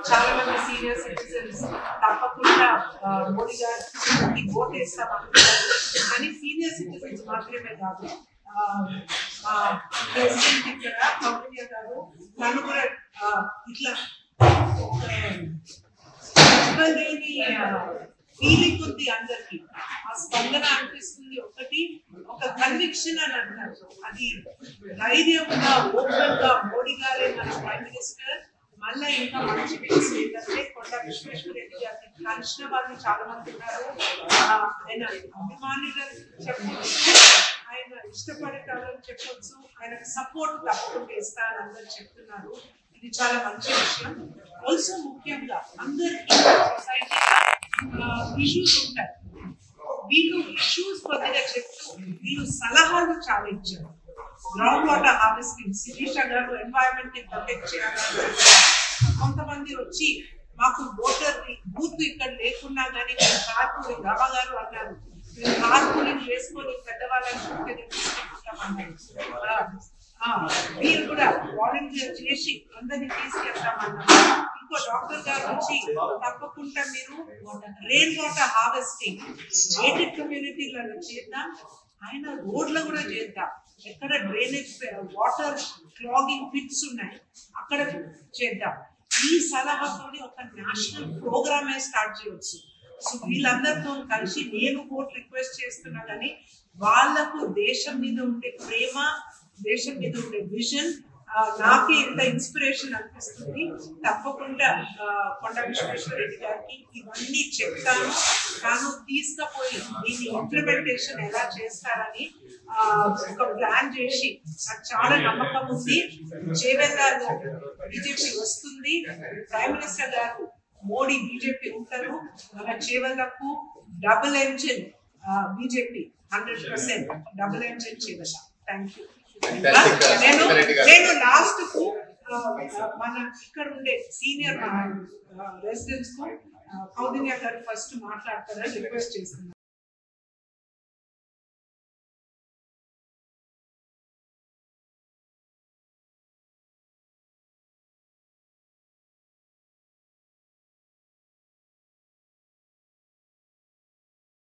చాలా మంది senior citizens తప్పకుండా మోడీ గారికి ఓట్ వేస్తామంటున్నారు. కానీ సీనియర్ సిటిజన్స్ మాత్రమే కాదు, ప్రెసిడెంట్ ఇక్కడ కౌటిల్య గారు తను కూడా ఇట్లా ఫీలింగ్ ఉంది అందరికి. ఆ స్పందన అనిపిస్తుంది. ఒక కన్విక్షన్ అని అంటారు, అది ధైర్యంగా ఓపెన్ గా మోడీ గారే మన ప్రైమ్ మినిస్టర్. మళ్ళీ ఇంకా మంచి విషయం ఏంటంటే కొండా విశ్వేశ్వరరెడ్డి గారిని కలిసిన వాళ్ళు చాలా మంది ఉన్నారు. ఆయన అభిమానులని చెప్పొచ్చు, ఆయన ఇష్టపడేటాలని చెప్పొచ్చు, ఆయనకు సపోర్ట్ తప్పకుండా ఇస్తానని అందరు చెప్తున్నారు. ఇది చాలా మంచి విషయం. ఆల్సో ముఖ్యంగా అందరికి సొసైటీ ఇష్యూస్ ఉంటాయి. వీళ్ళు ఇష్యూస్ కొద్దిగా చెప్తూ వీళ్ళు సలహాలు చాలా ఇచ్చారు. గ్రౌండ్ వాటర్ హార్వెస్టింగ్, శిరీష గారు ఎన్వైరన్మెంట్ ని ప్రొటెక్ట్ చేయాలని. కొంతమంది వచ్చి మాకు వాటర్ బూత్ ఇక్కడ లేకున్నా కానీ మేము కార్పూలింగ్, రమ గారు అన్నారు, మేము కార్పూలింగ్ వేసుకొని పెద్దవాళ్ళని తీసుకుంటామన్నారు. మీరు కూడా వాలంటీర్ చేసి అందరినీ తీసుకెళ్తామన్నారు. ఇంకో డాక్టర్ గారు వచ్చి తప్పకుండా మీరు రెయిన్ వాటర్ హార్వెస్టింగ్ గేటెడ్ కమ్యూనిటీలలో చేద్దాం, ఆయన రోడ్లు కూడా చేద్దాం. ఎక్కడ డ్రైనేజ్ వాటర్ క్లాగింగ్ పిట్స్ ఉన్నాయి అక్కడ చేద్దాం. ఈ సలహాతో ఒక నేషనల్ ప్రోగ్రామే స్టార్ట్ చేయవచ్చు. సో వీళ్ళందరితో కలిసి నేను కోర్టు రిక్వెస్ట్ చేస్తున్నా, కానీ వాళ్ళకు దేశం మీద ఉండే ప్రేమ, దేశం మీద ఉండే విజన్ నాకే ఎంత ఇన్స్పిరేషన్ అనిపిస్తుంది. తప్పకుండా కొండా విశ్వేశ్వరరెడ్డి గారికి ఇవన్నీ చెప్తాను. తాను తీసుకుపోయి దీన్ని ఇంప్లిమెంటేషన్ ఎలా చేస్తారని ఒక ప్లాన్ చేసి నాకు చాలా నమ్మకం ఉంది. చేవెళ్ళ బీజేపీ వస్తుంది, ప్రైమ్ మినిస్టర్ గారు మోడీ బీజేపీ ఉంటారు. మన చేవెళ్ళకు double engine BJP 100% double engine Chevella. Thank you. నేను లాస్ట్ కు మన ఇక్కడ ఉండే సీనియర్ రెసిడెంట్స్ కు కౌటిల్య గారు ఫస్ట్ మాట్లాడతారని రిక్వెస్ట్ చేస్తున్నాను.